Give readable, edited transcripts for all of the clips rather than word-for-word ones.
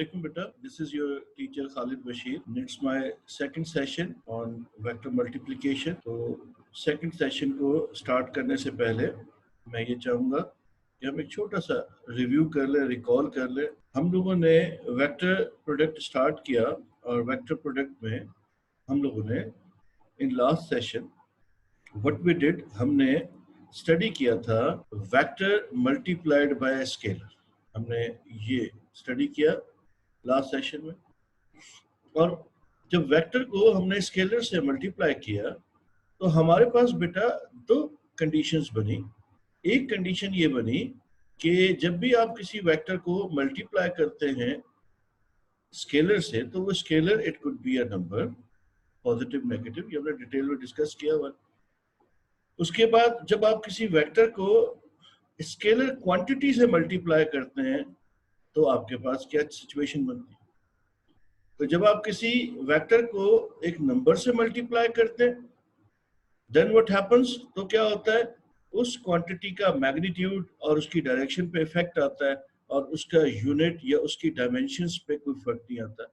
Assalamualaikum beta. This is your teacher Khalid Bashir. And it's my second session on vector multiplication. तो second session को start करने से पहले मैं ये चाहूँगा कि हम एक छोटा सा रिव्यू कर ले, रिकॉल कर ले। हम लोगों ने वेक्टर प्रोडक्ट स्टार्ट किया और वेक्टर प्रोडक्ट में हम लोगों ने in last session what we did, हमने स्टडी किया था वेक्टर मल्टीप्लाइड बाय स्केलर। हमने ये स्टडी किया लास्ट सेशन में, और जब वेक्टर को हमने स्केलर से मल्टीप्लाई किया तो हमारे पास बेटा दो कंडीशंस बनी। एक कंडीशन ये बनी कि जब भी आप किसी वेक्टर को मल्टीप्लाई करते हैं स्केलर से तो वो scalar it could be a number, positive negative, ये हमने डिटेल में डिस्कस किया हुआ। उसके बाद जब आप किसी वेक्टर को स्केलर क्वांटिटी से मल्टीप्लाई करते हैं तो आपके पास क्या सिचुएशन बनती है। तो जब आप किसी वेक्टर को एक नंबर से मल्टीप्लाई करते हैं देन व्हाट हैपेंस, तो क्या होता है उस क्वांटिटी का मैग्नीट्यूड और उसकी डायरेक्शन पे इफेक्ट आता है और उसका यूनिट या उसकी डायमेंशंस पे कोई फर्क नहीं आता।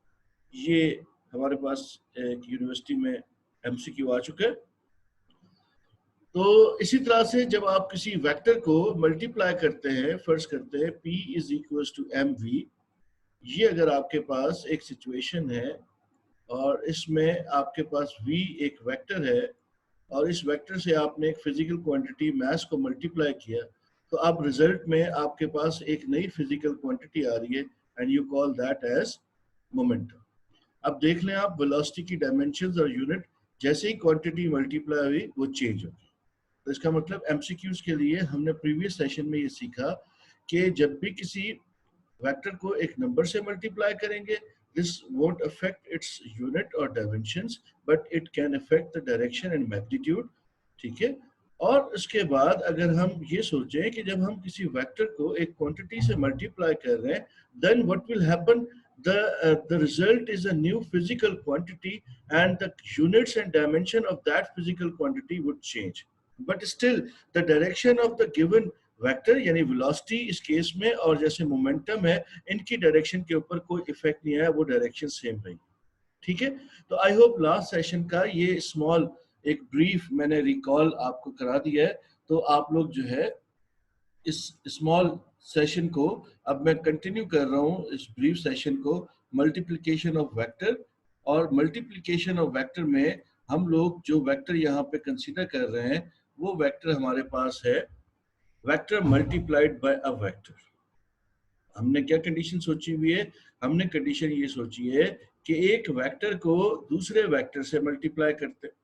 ये हमारे पास एक यूनिवर्सिटी में एमसीक्यू आ चुका है। तो इसी तरह से जब आप किसी वेक्टर को मल्टीप्लाई करते हैं, फर्ज करते हैं P is equal to mv, ये अगर आपके पास एक सिचुएशन है और इसमें आपके पास v एक वेक्टर है और इस वेक्टर से आपने एक फिजिकल क्वांटिटी मास को मल्टीप्लाई किया, तो आप रिजल्ट में आपके पास एक नई फिजिकल क्वांटिटी आ रही है and you call that as momentum. अब देख लें आप वेलोसिटी की डायमेंशंस और यूनिट जैसे ही क्वांटिटी मल्टीप्लाई हुई वो चेंज होगी। तो इसका मतलब एमसीक्यूज के लिए हमने प्रीवियस सेशन में ये सीखा कि जब भी किसी वेक्टर को एक नंबर से मल्टीप्लाई करेंगे this won't affect its unit और dimensions but it can affect the direction and magnitude, ठीक है। और उसके बाद अगर हम ये सोचें कि जब हम किसी वेक्टर को एक क्वांटिटी से मल्टीप्लाई कर रहे हैं then what will happen, the result is a new physical quantity and the units and dimension of that physical quantity would change, but still the direction of the given vector यानी velocity इस case में और जैसे momentum है इनकी direction के ऊपर कोई इफेक्ट नहीं आया, वो डायरेक्शन सेम रही, ठीक है। तो आई होप लास्ट सेशन का ये स्मॉल एक ब्रीफ मैंने रिकॉल आपको करा दिया है। तो आप लोग जो है इस स्मॉल सेशन को अब मैं कंटिन्यू कर रहा हूँ, इस ब्रीफ सेशन को मल्टीप्लिकेशन ऑफ वेक्टर। और मल्टीप्लिकेशन ऑफ वेक्टर में हम लोग जो वेक्टर यहाँ पे कंसीडर कर रहे हैं वो वेक्टर हमारे पास है vector multiplied by a vector. हमने क्या कंडीशन सोची हुई है, हमने कंडीशन ये सोची है कि एक वेक्टर को दूसरे वेक्टर से मल्टीप्लाई करते हैं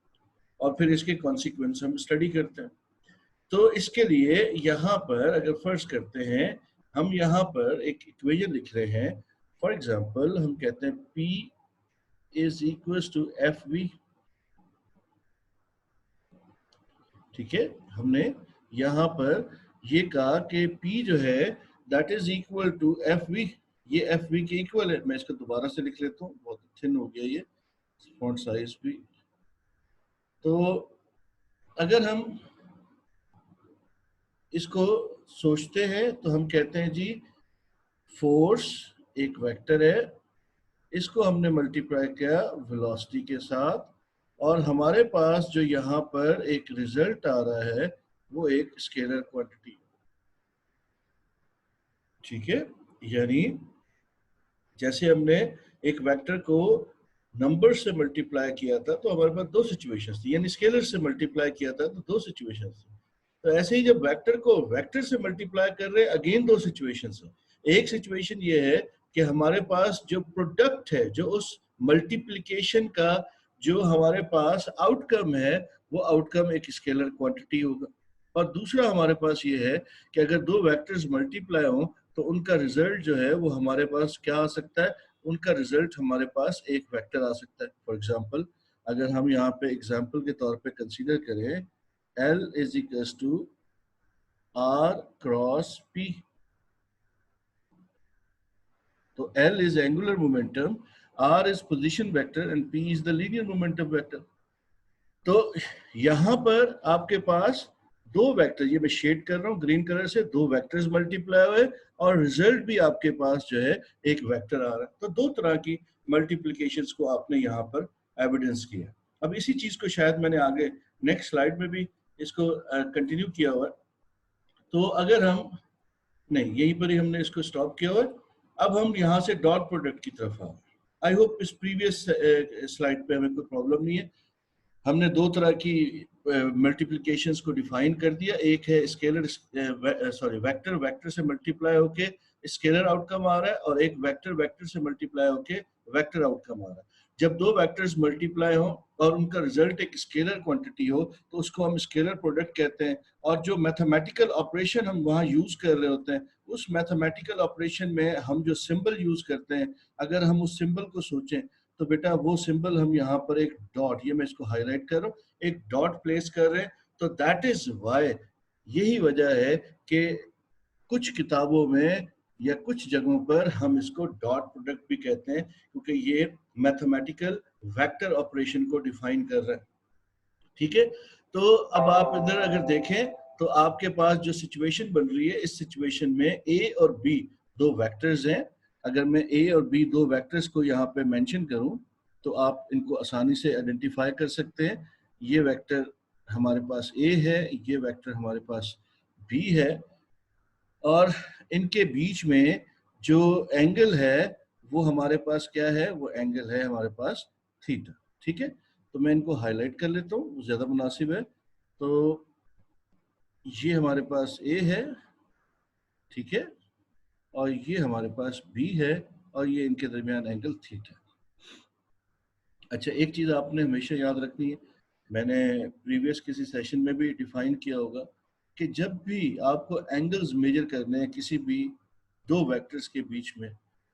और फिर इसके कॉन्सिक्वेंस हम स्टडी करते हैं। तो इसके लिए यहाँ पर अगर फर्ज करते हैं हम यहाँ पर एक इक्वेशन लिख रहे हैं, फॉर एग्जांपल हम कहते हैं P is equal to FV, ठीक है। हमने यहाँ पर ये कहा कि P जो है that is equal to FV, ये FV के इक्वल है। मैं इसको दोबारा से लिख लेता हूँ, बहुत थिन हो गया ये फॉन्ट साइज भी। तो अगर हम इसको सोचते हैं तो हम कहते हैं जी फोर्स एक वेक्टर है, इसको हमने मल्टीप्लाई किया वेलोसिटी के साथ और हमारे पास जो यहाँ पर एक रिजल्ट आ रहा है वो एक स्केलर क्वांटिटी, ठीक है। यानी जैसे हमने एक वेक्टर को नंबर से मल्टीप्लाई किया था तो हमारे पास दो सिचुएशंस थी, यानी स्केलर से मल्टीप्लाई किया था तो दो सिचुएशंस थी। तो ऐसे ही जब वेक्टर को वेक्टर से मल्टीप्लाई कर रहे हैं अगेन दो सिचुएशंस हैं। एक सिचुएशन ये है कि हमारे पास जो प्रोडक्ट है, जो उस मल्टीप्लिकेशन का जो हमारे पास आउटकम है वो आउटकम एक स्केलर क्वांटिटी होगा। और दूसरा हमारे पास ये है कि अगर दो वेक्टर्स मल्टीप्लाई हों तो उनका रिजल्ट जो है वो हमारे पास क्या आ सकता है, उनका रिजल्ट हमारे पास एक वेक्टर आ सकता है। फॉर एग्जांपल अगर हम यहाँ पे एग्जांपल के तौर पे कंसीडर करें L is equals to R cross P, तो L is angular momentum, R is position vector and P is the linear momentum vector। तो यहाँ पर आपके पास दो वेक्टर, ये मैं शेड कर रहा हूँ ग्रीन कलर से, दो वेक्टर्स मल्टीप्लाई हुए और रिजल्ट भी आपके पास जो है एक वेक्टर आ रहा है। तो दो तरह की मल्टीप्लिकेशंस को आपने यहाँ पर एविडेंस किया। अब इसी चीज को शायद मैंने आगे नेक्स्ट स्लाइड में भी इसको कंटिन्यू किया हुआ है। तो अगर हम, नहीं यहीं पर ही हमने इसको स्टॉप किया हुआ है। अब हम यहाँ से डॉट प्रोडक्ट की तरफ आए। आई होप इस प्रीवियस स्लाइड पे हमें कोई प्रॉब्लम नहीं है। हमने दो तरह की मल्टीप्लिकेशंस को डिफाइन कर दिया। एक है स्केलर, वेक्टर वेक्टर से मल्टीप्लाई होके स्केलर आउटकम आ रहा है, और एक वेक्टर वेक्टर से मल्टीप्लाई होके वेक्टर आउटकम आ रहा है। जब दो वेक्टर्स मल्टीप्लाई हो और उनका रिजल्ट एक स्केलर क्वांटिटी हो तो उसको हम स्केलर प्रोडक्ट कहते हैं। और जो मैथमेटिकल ऑपरेशन हम वहाँ यूज कर रहे होते हैं, उस मैथमेटिकल ऑपरेशन में हम जो सिंबल यूज करते हैं, अगर हम उस सिंबल को सोचें तो बेटा वो सिंबल हम यहाँ पर एक डॉट, ये मैं इसको हाईलाइट कर रहा हूँ, एक डॉट प्लेस कर रहे हैं। तो दैट इज व्हाई, यही वजह है कि कुछ किताबों में या कुछ जगहों पर हम इसको डॉट प्रोडक्ट भी कहते हैं, क्योंकि ये मैथमेटिकल वेक्टर ऑपरेशन को डिफाइन कर रहा है। ठीक है, तो अब आप इधर अगर देखें तो आपके पास जो सिचुएशन बन रही है, इस सिचुएशन में ए और बी दो वेक्टर्स हैं। अगर मैं ए और बी दो वेक्टर्स को यहाँ पे मेंशन करूं तो आप इनको आसानी से आइडेंटिफाई कर सकते हैं। ये वेक्टर हमारे पास ए है, ये वेक्टर हमारे पास बी है, और इनके बीच में जो एंगल है वो हमारे पास क्या है, वो एंगल है हमारे पास थीटा। ठीक है, तो मैं इनको हाईलाइट कर लेता हूँ, ज्यादा मुनासिब है। तो ये हमारे पास ए है, ठीक है, और ये हमारे पास बी है, और ये इनके दरमियान एंगल थीटा। अच्छा, एक चीज आपने हमेशा याद रखनी है, मैंने प्रीवियस किसी सेशन में भी डिफाइन किया होगा कि जब भी आपको एंगल्स मेजर करने हैं किसी भी दो वेक्टर्स के बीच में,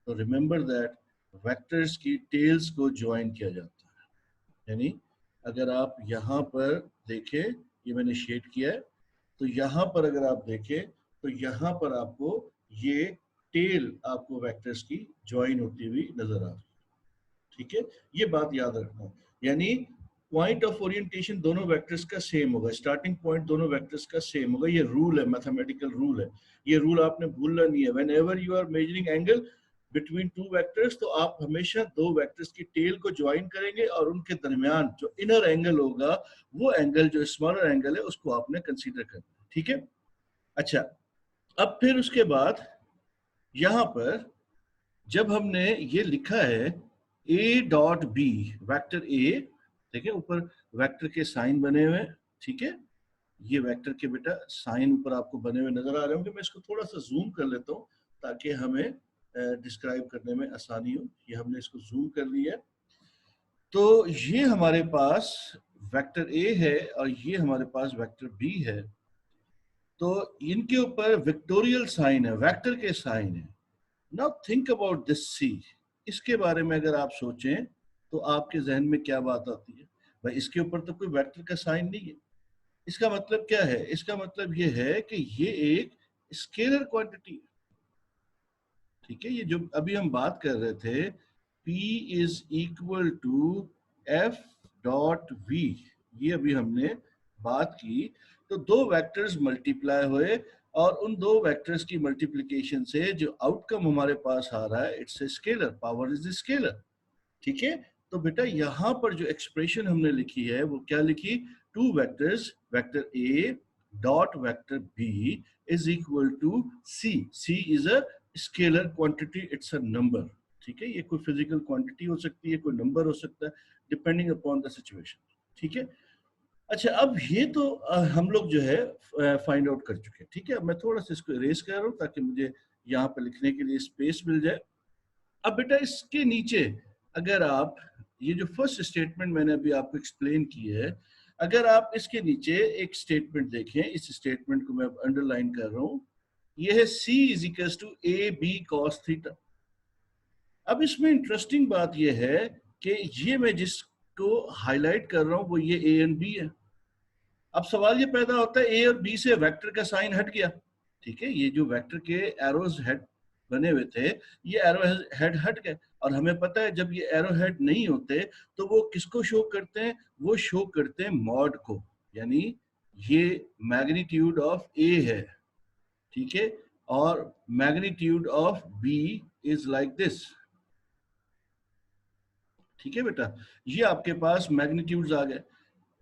तो रिमेंबर दैट वेक्टर्स की टेल्स को ज्वाइन किया जाता है। यानी अगर आप यहाँ पर देखें, ये मैंने शेड किया है, तो यहाँ पर अगर आप देखें तो यहाँ पर आपको ये टेल आपको वेक्टर्स की ज्वाइन होती हुई नजर आ रही है। ठीक है, ये बात याद रखना। यानी पॉइंट ऑफ ओरिएंटेशन दोनों वेक्टर्स का सेम होगा, स्टार्टिंग पॉइंट दोनों वेक्टर्स का सेम होगा। ये रूल है, मैथमेटिकल रूल है, ये रूल आपने भूलना नहीं है। Whenever you are measuring angle between two vectors, तो आप हमेशा दो वेक्टर्स की टेल को ज्वाइन करेंगे और उनके दरमियान जो इनर एंगल होगा, वो एंगल जो स्मॉलर एंगल है उसको आपने कंसीडर करना। ठीक है, अच्छा, अब फिर उसके बाद यहां पर जब हमने ये लिखा है A dot B, vector A, देखिए ऊपर वेक्टर के साइन बने हुए, ठीक है, ये वेक्टर के बेटा साइन ऊपर आपको बने हुए नजर आ रहे होंगे। मैं इसको थोड़ा सा जूम कर लेता हूँ ताकि हमें डिस्क्राइब करने में आसानी हो। ये हमने इसको जूम कर लिया है। तो ये हमारे पास वेक्टर ए है और ये हमारे पास वेक्टर बी है। तो इनके ऊपर विक्टोरियल साइन है, वेक्टर के साइन है। नाउ थिंक अबाउट दिस सी, इसके बारे में अगर आप सोचें तो आपके जहन में क्या बात आती है? भाई इसके ऊपर तो कोई वेक्टर का साइन नहीं है। इसका मतलब क्या है? इसका मतलब ये है कि ये एक स्केलर क्वांटिटी है। ठीक है, ये जो अभी हम बात कर रहे थे, P is equal to F dot V, ये अभी हमने बात की। तो दो वेक्टर्स मल्टीप्लाई हुए और उन दो वेक्टर्स की मल्टीप्लिकेशन से जो आउटकम हमारे पास आ रहा है, it's a scalar, power is scalar. ठीक है, तो बेटा यहां पर जो एक्सप्रेशन हमने लिखी है वो क्या लिखी? Two vectors, vector A dot vector B is equal to C. C is a scalar quantity, it's a number. ठीक है, ये कोई फिजिकल क्वांटिटी हो सकती है, कोई नंबर हो सकता है, डिपेंडिंग अपॉन द सिचुएशन। ठीक है, अच्छा, अब ये तो हम लोग जो है फाइंड आउट कर चुके हैं। ठीक है, अब मैं थोड़ा सा इसको इरेज कर रहा हूँ ताकि मुझे यहाँ पर लिखने के लिए स्पेस मिल जाए। अब बेटा इसके नीचे अगर आप ये जो फर्स्ट स्टेटमेंट मैंने अभी आपको एक्सप्लेन की है, अगर आप इसके नीचे एक स्टेटमेंट देखें, इस स्टेटमेंट को मैं अंडरलाइन कर रहा हूं, ये है C is equal to A B cos theta. अब इसमें इंटरेस्टिंग बात ये है कि ये मैं जिसको हाईलाइट कर रहा हूं वो ये ए एंड बी है। अब सवाल ये पैदा होता है, ए और बी से वेक्टर का साइन हट गया। ठीक है, ये जो वेक्टर के एरोज हेड बने हुए थे, ये एरो हेड हट गए, और हमें पता है जब ये एरो हेड नहीं होते तो वो किसको शो करते हैं? वो शो करते हैं मॉड को, यानी ये मैग्नीट्यूड ऑफ ए है, ठीक है, और magnitude of B is like this, ठीक है बेटा, ये आपके पास मैग्नीट्यूड्स आ गए।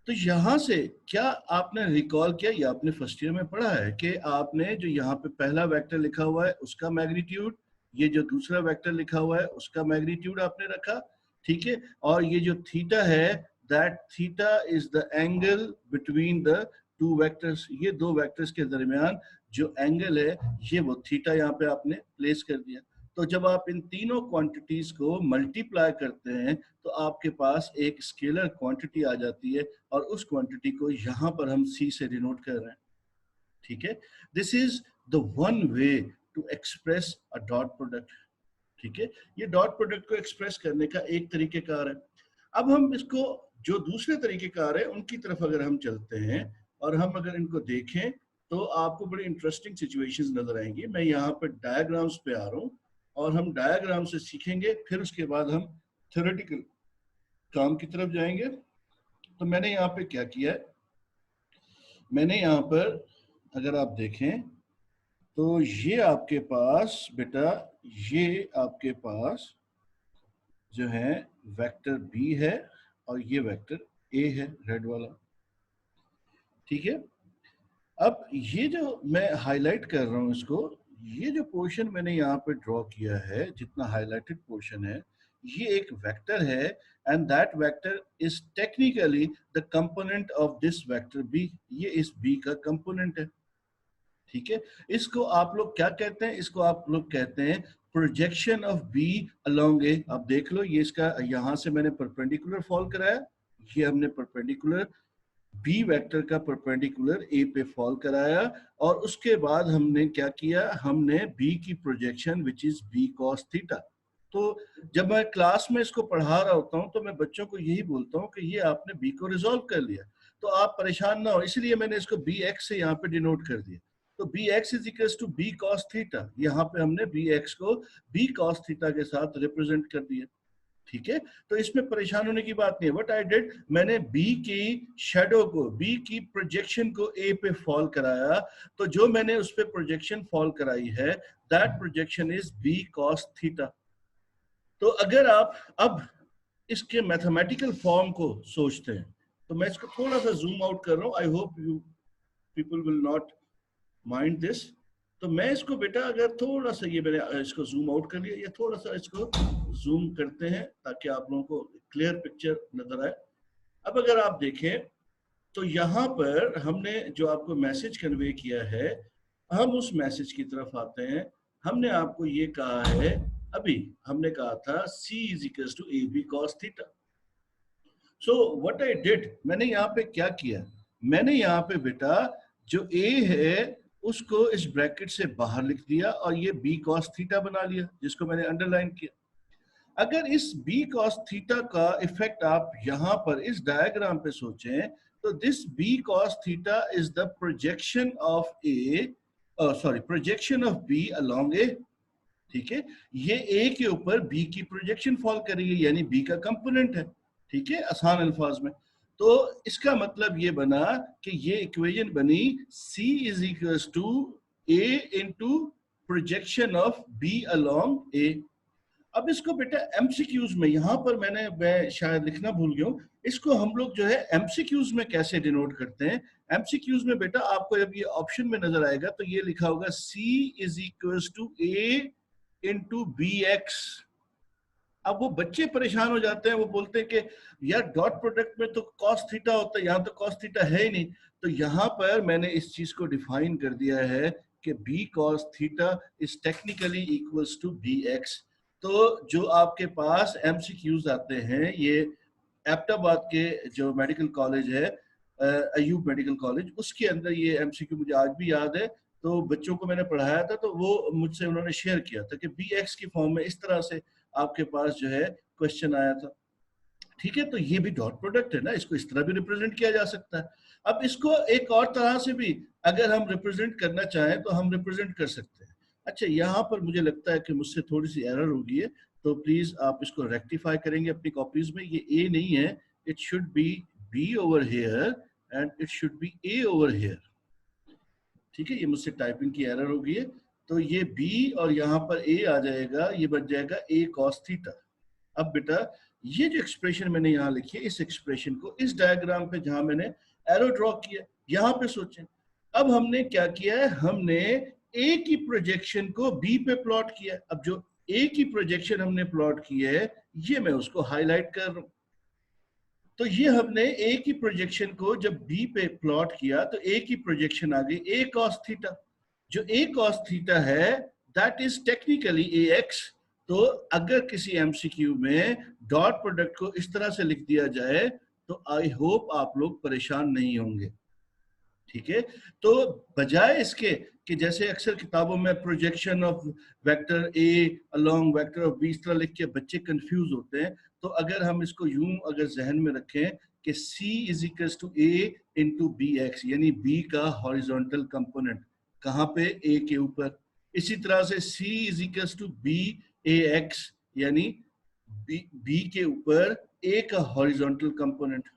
तो यहां से क्या आपने रिकॉल किया, या आपने फर्स्ट ईयर में पढ़ा है कि आपने जो यहाँ पे पहला वेक्टर लिखा हुआ है उसका मैग्नीट्यूड, ये जो दूसरा वेक्टर लिखा हुआ है उसका मैग्नीट्यूड आपने रखा, ठीक है, और ये जो थीटा है, that theta is the angle between the two vectors, ये दो वेक्टर्स के दरमियान जो एंगल है ये वो थीटा यहाँ पे आपने प्लेस कर दिया। तो जब आप इन तीनों क्वांटिटीज को मल्टीप्लाई करते हैं तो आपके पास एक स्केलर क्वांटिटी आ जाती है, और उस क्वांटिटी को यहाँ पर हम C से डिनोट कर रहे हैं, ठीक है। This is the one way to express a dot product, ठीक है, ये डॉट प्रोडक्ट को एक्सप्रेस करने का एक तरीकेकार है। अब हम इसको जो दूसरे तरीकेकार है उनकी तरफ अगर हम चलते हैं और हम अगर इनको देखें तो आपको बड़ी इंटरेस्टिंग सिचुएशंस नजर आएंगी। मैं यहाँ पर डायग्राम्स पे आ रहा हूँ और हम डायग्राम से सीखेंगे, फिर उसके बाद हम थ्योरेटिकल काम की तरफ जाएंगे। तो मैंने यहाँ पे क्या किया है, मैंने यहाँ पर अगर आप देखें तो ये आपके पास बेटा, ये आपके पास जो है वेक्टर बी है और ये वेक्टर ए है, रेड वाला, ठीक है। अब ये जो मैं हाईलाइट कर रहा हूं इसको, ये जो पोर्शन मैंने यहाँ पे ड्रॉ किया है, जितना हाईलाइटेड पोर्शन है, ये एक वेक्टर है, and that vector is technically the component of this vector B, ये इस बी का कंपोनेंट है, ठीक है। इसको आप लोग क्या कहते हैं, इसको आप लोग कहते हैं प्रोजेक्शन ऑफ बी अलोंग ए। आप देख लो, ये इसका यहां से मैंने परपेंडिकुलर फॉल कराया, ये हमने परपेंडिकुलर बी वेक्टर का परपेंडिकुलर ए पे फॉल कराया, और उसके बाद हमने क्या किया, हमने बी की projection which is B cos theta. तो जब मैं क्लास में इसको पढ़ा रहा होता हूं तो मैं बच्चों को यही बोलता हूं कि ये आपने बी को रिजॉल्व कर लिया, तो आप परेशान ना हो, इसलिए मैंने इसको बी एक्स से यहाँ पे डिनोट कर दिया। तो B x is equal to B cos theta, यहाँ पे हमने बी एक्स को बी कॉस थीटा के साथ रिप्रेजेंट कर दिया, ठीक है। तो इसमें परेशान होने की बात नहीं है। व्हाट आई डिड, मैंने बी की शेडो को, बी की प्रोजेक्शन को ए पे फॉल कराया, तो जो मैंने उस पे प्रोजेक्शन फॉल कराई है that projection is B cos theta. तो अगर आप अब इसके मैथमेटिकल फॉर्म को सोचते हैं, तो मैं इसको थोड़ा सा जूम आउट कर रहा हूं, I hope you people will not mind this. तो मैं इसको बेटा अगर थोड़ा सा, ये मैंने इसको जूम आउट कर लिया, ये थोड़ा सा इसको जूम करते हैं ताकि आप लोगों को क्लियर पिक्चर नजर आए। अब अगर आप देखें तो यहाँ पर हमने जो आपको मैसेज कन्वे किया है, हम उस मैसेज की तरफ आते हैं। हमने आपको ये कहा है, अभी हमने कहा था C is equal to A B cos theta. So what I did, मैंने यहाँ पे क्या किया, मैंने यहाँ पे बेटा जो A है उसको इस ब्रैकेट से बाहर लिख दिया और ये B cos थीटा बना लिया, जिसको मैंने अंडरलाइन किया। अगर इस B cos थीटा का इफेक्ट आप यहाँ पर इस डायग्राम पे सोचें तो this B cos theta is the projection of A, sorry projection of B along A, ठीक है। ये A के ऊपर B की प्रोजेक्शन फॉल करेगी, यानी B का कंपोनेंट है, ठीक है, आसान अल्फाज में। तो इसका मतलब ये बना कि ये इक्वेशन बनी C is equal to A into projection of B along A। अब इसको बेटा एमसीक्यूज में, यहाँ पर मैं शायद लिखना भूल गया हूँ, इसको हम लोग जो है एमसीक्यूज में कैसे डिनोट करते हैं। एमसीक्यूज में बेटा आपको जब ये ऑप्शन में नजर आएगा तो ये लिखा होगा C is equal to A into B x. अब वो बच्चे परेशान हो जाते हैं, वो बोलते हैं कि यार डॉट प्रोडक्ट में तो कॉस थीटा होता है, यहाँ तो कॉस थीटा है ही नहीं। तो यहाँ पर मैंने इस चीज को डिफाइन कर दिया है कि B cos theta is technically equals to B x. तो जो आपके पास एमसीक्यूज आते हैं, ये एबटाबाद के जो मेडिकल कॉलेज है, अयूब मेडिकल कॉलेज, उसके अंदर ये एमसीक्यू मुझे आज भी याद है। तो बच्चों को मैंने पढ़ाया था तो वो मुझसे उन्होंने शेयर किया था कि बी एक्स की फॉर्म में इस तरह से आपके पास जो है क्वेश्चन आया था, ठीक है। तो ये भी डॉट प्रोडक्ट है ना, इसको इस तरह भी रिप्रेजेंट किया जा सकता है। अब इसको एक और तरह से भी अगर हम रिप्रेजेंट करना चाहें तो हम रिप्रेजेंट कर सकते हैं। अच्छा, यहाँ पर मुझे लगता है कि मुझसे थोड़ी सी एरर होगी है, तो प्लीज आप इसको रेक्टिफाई करेंगे अपनी कॉपीज में। ये ए नहीं है, it should be B over here and it should be A over here. ठीक है, ये मुझसे टाइपिंग की एरर हो गई है, तो ये बी और यहाँ पर ए आ जाएगा, ये बन जाएगा ए कॉस थीटा। अब बेटा ये जो एक्सप्रेशन मैंने यहाँ लिखी है, इस एक्सप्रेशन को इस डायग्राम पे जहां मैंने एरो ड्रॉ किया, यहाँ पे सोचें। अब हमने क्या किया है, हमने ए की प्रोजेक्शन को बी पे प्लॉट किया। अब जो ए की प्रोजेक्शन हमने प्लॉट की है, ये मैं उसको हाईलाइट कर रहा हूं। तो ये हमने ए की प्रोजेक्शन को जब बी पे प्लॉट किया तो ए की प्रोजेक्शन आ गई ए कॉस थीटा। जो ए कॉस थीटा है that is technically A x. तो अगर किसी एमसीक्यू में डॉट प्रोडक्ट को इस तरह से लिख दिया जाए तो आई होप आप लोग परेशान नहीं होंगे। ठीक है, तो बजाय इसके कि जैसे अक्सर किताबों में projection of vector A along vector of B इस तरह लिख के बच्चे कंफ्यूज होते हैं, तो अगर हम इसको यूं अगर जहन में रखें कि c is equal to A into B x, यानी b का हॉरिजॉन्टल कंपोनेंट कहाँ पे, a के ऊपर। इसी तरह से c is equal to B A x, यानी b के ऊपर a का हॉरिजॉन्टल कंपोनेंट।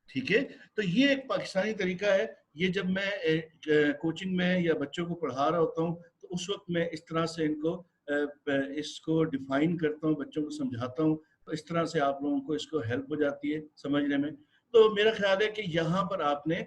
ठीक है, तो ये एक पाकिस्तानी तरीका है। ये जब मैं कोचिंग में या बच्चों को पढ़ा रहा होता हूँ तो उस वक्त मैं इस तरह से इसको डिफाइन करता हूँ, बच्चों को समझाता हूँ, तो इस तरह से आप लोगों को इसको हेल्प हो जाती है समझने में। तो मेरा ख्याल है कि यहाँ पर आपने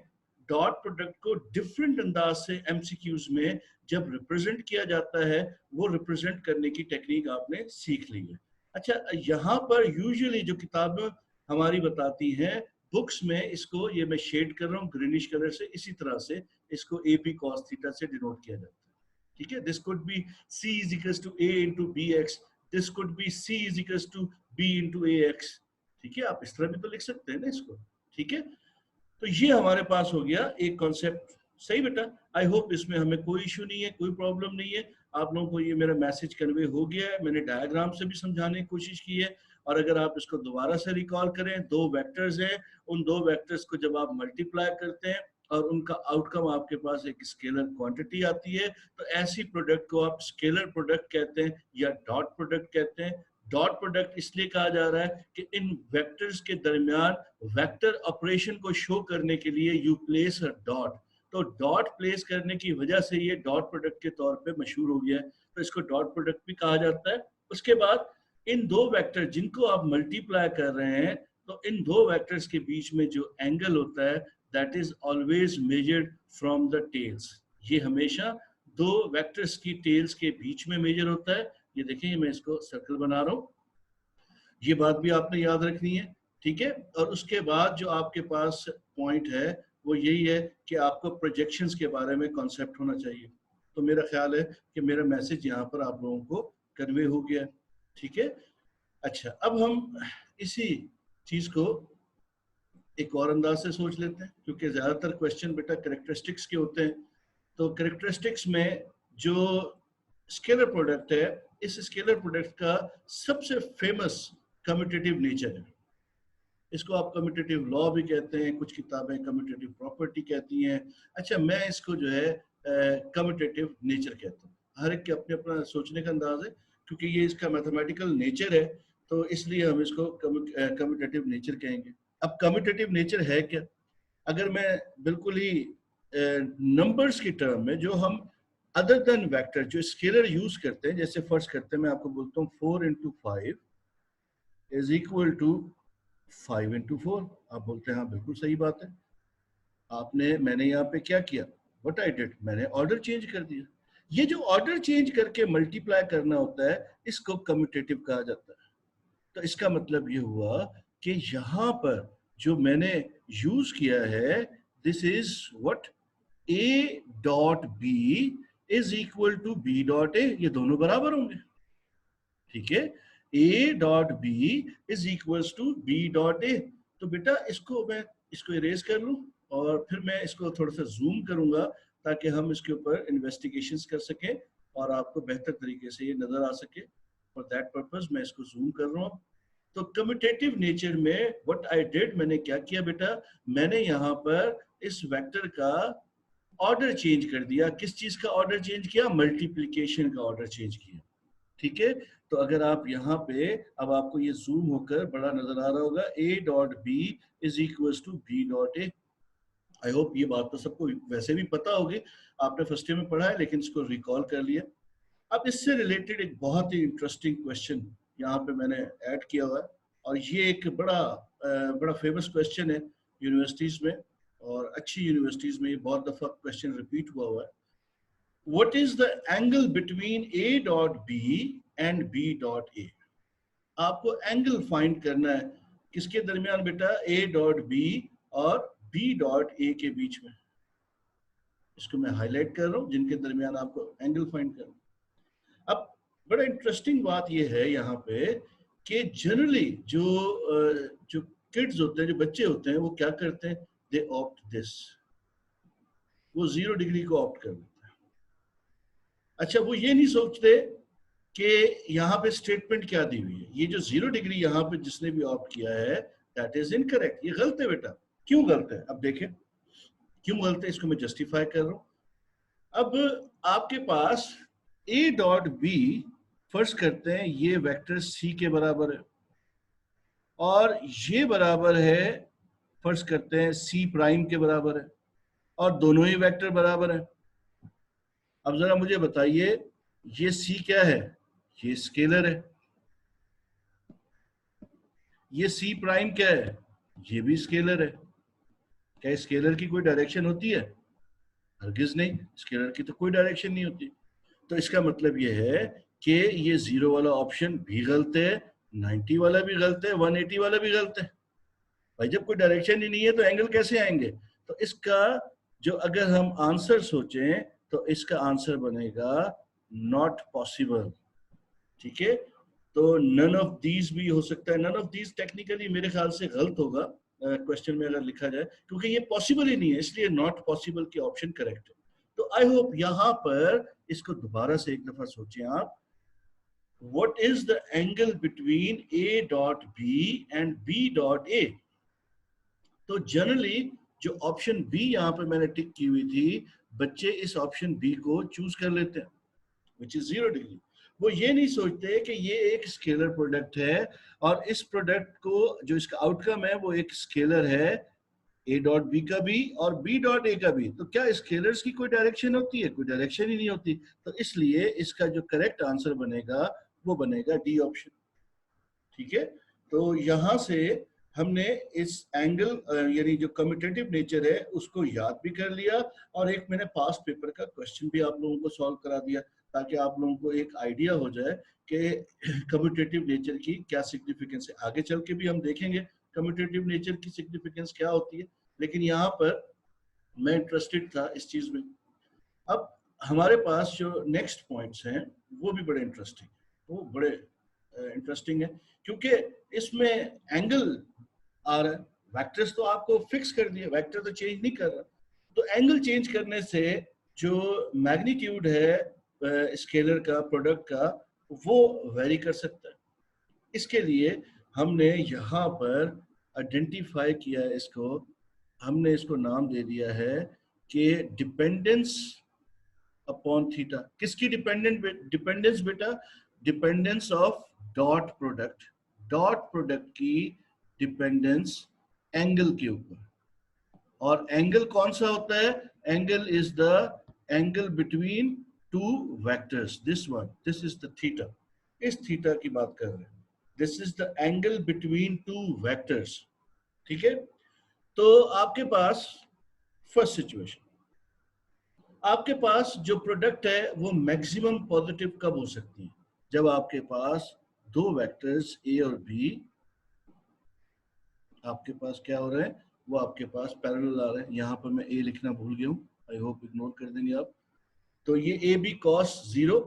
डॉट प्रोडक्ट को डिफरेंट अंदाज से एमसीक्यूज में जब रिप्रेजेंट किया जाता है, वो रिप्रेजेंट करने की टेक्निक आपने सीख ली है। अच्छा, यहाँ पर यूजुअली जो किताबें हमारी बताती हैं बुक्स में, इसको ये मैं शेड कर रहा हूँ ग्रीनिश कलर से, इसी तरह से इसको ए बी कॉस थीटा से डिनोट किया जाता है। ठीक है, this could be c is equals to a into bx, this could be c is equals to b into ax। ठीक है, आप इस तरह भी तो लिख सकते हैं ना इसको। ठीक है, तो ये हमारे पास हो गया एक कॉन्सेप्ट। सही बेटा, आई होप इसमें हमें कोई इशू नहीं है, कोई प्रॉब्लम नहीं है। आप लोगों को ये मेरा मैसेज कन्वे हो गया है, मैंने डायग्राम से भी समझाने की कोशिश की है। और अगर आप इसको दोबारा से रिकॉल करें, दो वेक्टर्स हैं, उन दो वेक्टर्स को जब आप मल्टीप्लाई करते हैं और उनका आउटकम आपके पास एक स्केलर क्वांटिटी आती है, तो ऐसी प्रोडक्ट को आप स्केलर प्रोडक्ट कहते हैं या डॉट प्रोडक्ट कहते हैं। डॉट प्रोडक्ट इसलिए कहा जा रहा है कि इन वेक्टर्स के दरमियान वेक्टर ऑपरेशन को शो करने के लिए यू प्लेस अ डॉट। तो डॉट प्लेस करने की वजह से ये डॉट प्रोडक्ट के तौर पे मशहूर हो गया है, तो इसको डॉट प्रोडक्ट भी कहा जाता है। उसके बाद इन दो वेक्टर जिनको आप मल्टीप्लाई कर रहे हैं, तो इन दो वेक्टर्स के बीच में जो एंगल होता है that is always measured from the tails. ये हमेशा दो वेक्टर्स की टेल्स के बीच में मेजर होता है। ये देखिए, मैं इसको सर्कल बना रहा हूँ, ये बात भी आपने याद रखनी है। ठीक है, और उसके बाद जो आपके पास पॉइंट है वो यही है कि आपको प्रोजेक्शंस के बारे में कॉन्सेप्ट होना चाहिए। तो मेरा ख्याल है कि मेरा मैसेज यहाँ पर आप लोगों को कन्वे हो गया। ठीक है, अच्छा, अब हम इसी चीज को एक और अंदाज से सोच लेते हैं, क्योंकि ज्यादातर क्वेश्चन बेटा कैरेक्टरिस्टिक्स के होते हैं। तो कैरेक्टरिस्टिक्स में जो स्केलर प्रोडक्ट है, इस स्केलर प्रोडक्ट का सबसे फेमस कम्यूटेटिव नेचर है। इसको आप कम्यूटेटिव लॉ भी कहते हैं, कुछ किताबें कम्यूटेटिव प्रॉपर्टी कहती हैं। अच्छा, मैं इसको जो है कम्यूटेटिव नेचर कहता हूँ। हर एक के अपने अपना सोचने का अंदाज है, क्योंकि ये इसका मैथमेटिकल नेचर है, तो इसलिए हम इसको कम्यूटेटिव नेचर कहेंगे। अब कम्यूटेटिव नेचर है क्या? अगर मैं बिल्कुल ही नंबर्स की टर्म में, जो हम अदर देन वेक्टर जो स्केलर यूज करते हैं, जैसे फर्ज करते हैं मैं आपको बोलता हूँ 4 into 5 is equal to 5 into 4, आप बोलते हैं हाँ बिल्कुल सही बात है। मैंने यहाँ पे क्या किया, व्हाट आई डिड, मैंने ऑर्डर चेंज कर दिया। ये जो ऑर्डर चेंज करके मल्टीप्लाई करना होता है, इसको कम्यूटेटिव कहा जाता है। तो इसका मतलब ये हुआ कि यहाँ पर जो मैंने यूज किया है, this is what, A dot B is equal to B dot A, ये दोनों बराबर होंगे। ठीक है, A dot B is equal to B dot A. तो बेटा इसको मैं इसको इरेज कर लूं और फिर मैं इसको थोड़ा सा जूम करूंगा ताकि हम इसके ऊपर इन्वेस्टिगेशंस कर सकें और आपको बेहतर तरीके से ये नजर आ सके। फॉर दैट पर्पस मैं इसको जूम कर रहा हूँ। तो कम्यूटेटिव नेचर में व्हाट आई डिड, मैंने क्या किया बेटा, मैंने यहाँ पर इस वेक्टर का ऑर्डर चेंज कर दिया। किस चीज का ऑर्डर चेंज किया? मल्टीप्लिकेशन का ऑर्डर चेंज किया। ठीक है, तो अगर आप यहाँ पे, अब आपको ये जूम होकर बड़ा नजर आ रहा होगा, a dot B is equal to B dot A. I hope ये बात तो सबको वैसे भी पता होगी, आपने फर्स्ट ईयर में पढ़ा है, लेकिन इसको रिकॉल कर लिया। अब इससे रिलेटेड एक बहुत ही इंटरेस्टिंग क्वेश्चन यहाँ पे मैंने ऐड किया हुआ है, और ये एक बड़ा फेमस क्वेश्चन है यूनिवर्सिटीज में, और अच्छी यूनिवर्सिटीज में ये बहुत दफा क्वेश्चन रिपीट हुआ है। What is the angle between A dot B and B dot A? आपको एंगल फाइंड करना है किसके दरमियान बेटा? ए डॉट बी और बी डॉट ए के बीच में। इसको मैं हाईलाइट कर रहा हूं, जिनके दरमियान आपको एंगल फाइंड करना। अब बड़ा इंटरेस्टिंग बात यह है यहाँ पे कि जनरली जो किड्स होते हैं, जो बच्चे होते हैं, वो क्या करते हैं? दे ऑप्ट दिस, वो 0 डिग्री को ऑप्ट कर लेते हैं। अच्छा, वो ये नहीं सोचते कि यहाँ पे स्टेटमेंट क्या दी हुई है। ये जो 0 डिग्री यहाँ पे जिसने भी ऑप्ट किया है, दैट इज इनकरेक्ट, ये गलत है बेटा। क्यों गलत है? अब देखें क्यों गलत है, इसको मैं जस्टिफाई कर रहा हूं। अब आपके पास ए डॉट बी, फर्ज करते हैं ये वेक्टर सी के बराबर है, और ये बराबर है, फर्ज करते हैं सी प्राइम के बराबर है, और दोनों ही वेक्टर बराबर है। अब जरा मुझे बताइए, ये सी क्या है? ये स्केलर है। ये सी प्राइम क्या है? ये भी स्केलर है। क्या स्केलर की कोई डायरेक्शन होती है? हरगिज नहीं, स्केलर की तो कोई डायरेक्शन नहीं होती। तो इसका मतलब ये है कि ये 0 वाला ऑप्शन भी गलत है, 90 वाला भी गलत है, 180 वाला भी गलत है। भाई जब कोई डायरेक्शन ही नहीं है तो एंगल कैसे आएंगे? तो इसका जो अगर हम आंसर सोचें तो इसका आंसर बनेगा नॉट पॉसिबल। ठीक है, तो नन ऑफ दीज भी हो सकता है। नन ऑफ दीज टेक्निकली मेरे ख्याल से गलत होगा क्वेश्चन में अगर लिखा जाए, क्योंकि ये पॉसिबल ही नहीं है, इसलिए नॉट पॉसिबल की ऑप्शन करेक्ट है। तो आई होप यहाँ पर इसको दोबारा से एक दफा सोचें आप। What is the angle between A dot B and B dot A? तो जनरली जो ऑप्शन बी यहाँ पे मैंने टिक की हुई थी, बच्चे इस ऑप्शन बी को चूज कर लेते हैं, विच इज 0 डिग्री। वो ये नहीं सोचते कि ये एक स्केलर प्रोडक्ट है, और इस प्रोडक्ट को जो इसका आउटकम है वो एक स्केलर है, ए डॉट बी का भी और बी डॉट ए का भी। तो क्या स्केलर्स की कोई डायरेक्शन होती है? कोई डायरेक्शन ही नहीं होती। तो इसलिए इसका जो करेक्ट आंसर बनेगा वो बनेगा डी ऑप्शन। ठीक है, तो यहां से हमने इस एंगल यानी जो कम्यूटेटिव नेचर है उसको याद भी कर लिया, और एक मैंने पास्ट पेपर का क्वेश्चन भी आप लोगों को सॉल्व करा दिया, ताकि आप लोगों को एक आइडिया हो जाए कि कम्यूटेटिव नेचर की क्या सिग्निफिकेंस है। आगे चल के भी हम देखेंगे कम्यूटेटिव नेचर की सिग्निफिकेंस क्या होती है, लेकिन यहाँ पर मैं इंटरेस्टेड था इस चीज में। अब हमारे पास जो नेक्स्ट पॉइंट्स हैं वो भी बड़े इंटरेस्टिंग, वो बड़े इंटरेस्टिंग है, क्योंकि इसमें एंगल आ रहा है। वेक्टर्स तो आपको फिक्स कर दिए, वेक्टर तो चेंज नहीं कर रहा। तो एंगल चेंज करने से जो मैग्नीट्यूड है स्केलर का, प्रोडक्ट का, वो वेरी कर सकता है। इसके लिए हमने यहाँ पर आइडेंटिफाई किया है इसको, हमने इसको नाम दे दिया है कि डिपेंडेंस अपॉन थीटा। किसकी डिपेंडेंस बेटा? Dependence of dot product, dot product की डिपेंडेंस एंगल के ऊपर। और एंगल कौन सा होता है? Angle is the angle between two vectors, this one, this is the theta. इस थीटा की बात कर रहे हैं, this is the angle between two vectors. ठीक है, तो आपके पास फर्स्ट सिचुएशन, आपके पास जो प्रोडक्ट है वो मैक्सिमम पॉजिटिव कब हो सकती है? जब आपके पास दो वेक्टर्स ए और बी आपके पास क्या हो रहा है, वो आपके पास पैरेलल आ रहे हैं। यहाँ पर मैं ए लिखना भूल गया हूँ, आई होप इग्नोर कर देंगे आप। तो ये ए बी कॉस 0,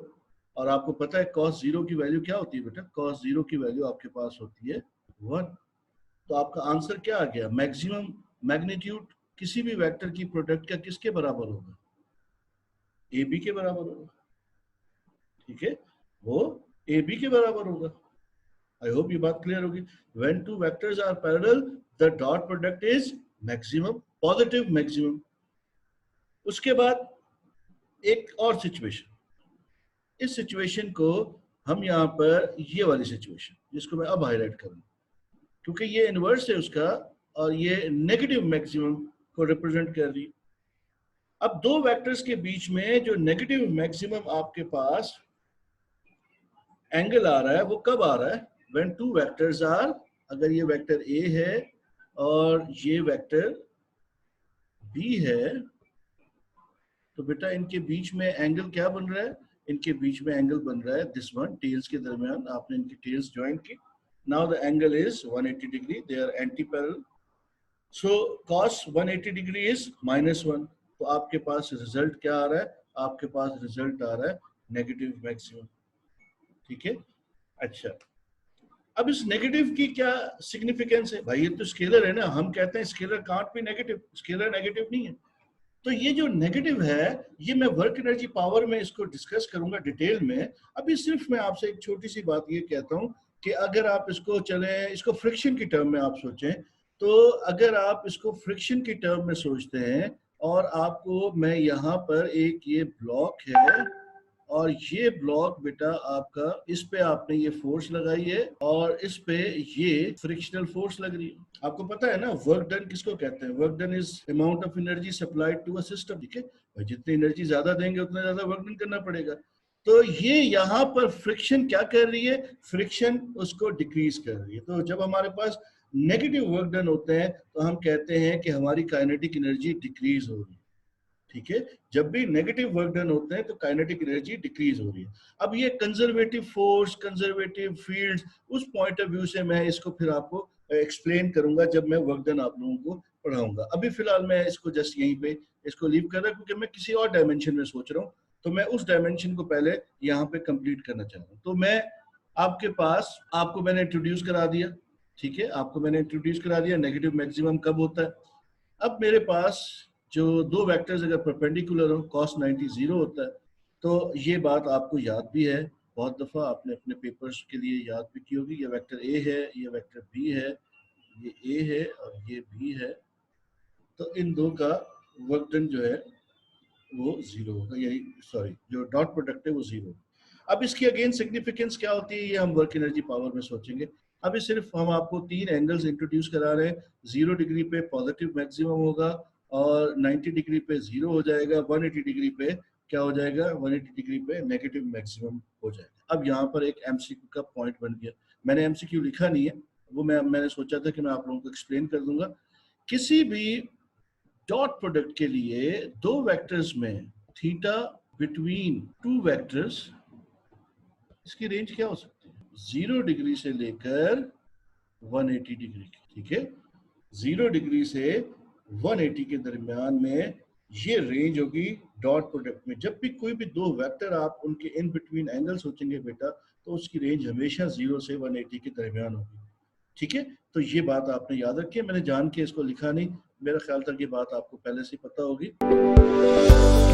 और आपको पता है कॉस 0 की वैल्यू क्या होती है बेटा? कॉस 0 की वैल्यू आपके पास होती है 1। तो आपका आंसर क्या आ गया? मैक्सिमम मैग्नीट्यूड किसी भी वेक्टर की प्रोडक्ट का किसके बराबर होगा? ए बी के बराबर होगा। ठीक है, वो ए बी के बराबर होगा। आई होप ये बात क्लियर होगी। When two vectors are parallel, the dot product is maximum, positive maximum. उसके बाद एक और सिचुएशन, इस सिचुएशन को हम यहाँ पर, ये वाली सिचुएशन जिसको मैं अब हाईलाइट करूँ, क्योंकि ये इनवर्स है उसका, और ये नेगेटिव मैक्सिमम को रिप्रेजेंट कर रही है। अब दो वेक्टर्स के बीच में जो नेगेटिव मैक्सिमम आपके पास एंगल आ रहा है वो कब आ रहा है? व्हेन टू वेक्टर्स आर, अगर ये वेक्टर ए है और ये वेक्टर बी है, तो बेटा इनके बीच में एंगल क्या बन रहा है? इनके बीच में एंगल बन रहा है दिस वन, टेल्स के दरमियान आपने इनकी टेल्स ज्वाइन की। Now the angle is 180 degree, they are anti parallel, so cos 180 degree is -1। तो आपके पास रिजल्ट क्या आ रहा है? आपके पास रिजल्ट आ रहा है नेगेटिव मैक्सिमम। ठीक है, अच्छा अब इस नेगेटिव की क्या सिग्निफिकेंस है? भाई ये तो स्केलर है ना, हम कहते हैं scalar can't be negative, scalar negative नहीं है। तो ये जो नेगेटिव है ये मैं वर्क एनर्जी पावर में इसको डिस्कस करूंगा डिटेल में। अभी सिर्फ मैं आपसे एक छोटी सी बात ये कहता हूं कि अगर आप इसको चलें, इसको फ्रिक्शन की टर्म में आप सोचें, तो अगर आप इसको फ्रिक्शन की टर्म में सोचते हैं और आपको मैं यहाँ पर एक ये ब्लॉक है और ये ब्लॉक बेटा आपका, इस पे आपने ये फोर्स लगाई है और इस पे ये फ्रिक्शनल फोर्स लग रही है। आपको पता है ना वर्क डन किसको कहते हैं? Work done is amount of energy supplied to a system. ठीक है भाई, जितनी एनर्जी ज्यादा देंगे उतना ज्यादा वर्क डन करना पड़ेगा। तो ये यहाँ पर फ्रिक्शन क्या कर रही है? फ्रिक्शन उसको डिक्रीज कर रही है। तो जब हमारे पास नेगेटिव वर्क डन होते हैं तो हम कहते हैं कि हमारी काइनेटिक एनर्जी डिक्रीज हो रही है। ठीक है, जब भी नेगेटिव वर्क डन होते हैं तो काइनेटिक एनर्जी डिक्रीज हो रही है। अब ये कंजर्वेटिव फोर्स, कंजर्वेटिव फील्ड्स, उस पॉइंट ऑफ व्यू से मैं इसको फिर आपको एक्सप्लेन करूंगा जब मैं वर्क डन आप लोगों को पढ़ाऊंगा। अभी फिलहाल मैं इसको जस्ट यहीं पे इसको लीव कर रहा हूं क्योंकि मैं किसी और डायमेंशन में सोच रहा हूँ, तो मैं उस डायमेंशन को पहले यहाँ पे कंप्लीट करना चाह रहा हूँ। तो मैं आपके पास, आपको मैंने इंट्रोड्यूस करा दिया। ठीक है, आपको मैंने इंट्रोड्यूस करा दिया नेगेटिव मैक्सिमम कब होता है। अब मेरे पास जो दो वेक्टर्स अगर परपेंडिकुलर हो, cos 90 0 होता है। तो ये बात आपको याद भी है, बहुत दफा आपने अपने पेपर्स के लिए याद भी की होगी। ये वेक्टर ए है, ये वेक्टर बी है, ये ए है और ये बी है। तो इन दो का वर्क डन जो है वो 0 होगा, यही सॉरी जो डॉट प्रोडक्ट है वो 0। अब इसकी अगेन सिग्निफिकेंस क्या होती है ये हम वर्क एनर्जी पावर में सोचेंगे। अभी सिर्फ हम आपको तीन एंगल्स इंट्रोड्यूस करा रहे हैं। 0 डिग्री पे पॉजिटिव मैक्सिमम होगा और 90 डिग्री पे 0 हो जाएगा, 180 डिग्री पे क्या हो जाएगा? 180 डिग्री पे नेगेटिव मैक्सिमम हो जाएगा। अब यहाँ पर एक एमसीक्यू का पॉइंट बन गया। मैंने एमसीक्यू लिखा नहीं है, वो मैंने सोचा था कि मैं आप लोगों को एक्सप्लेन कर दूंगा। किसी भी डॉट प्रोडक्ट के लिए दो वेक्टर्स में थीटा बिटवीन टू वेक्टर्स, इसकी रेंज क्या हो सकती है? 0 डिग्री से लेकर 180 डिग्री की। ठीक है, 0 डिग्री से 180 के दरमियान में ये रेंज होगी डॉट प्रोडक्ट में। जब भी कोई भी दो वेक्टर आप उनके इन बिटवीन एंगल सोचेंगे बेटा, तो उसकी रेंज हमेशा 0 से 180 के दरमियान होगी। ठीक है, तो ये बात आपने याद रखी है, मैंने जान के इसको लिखा नहीं, मेरा ख्याल था कि बात आपको पहले से पता होगी।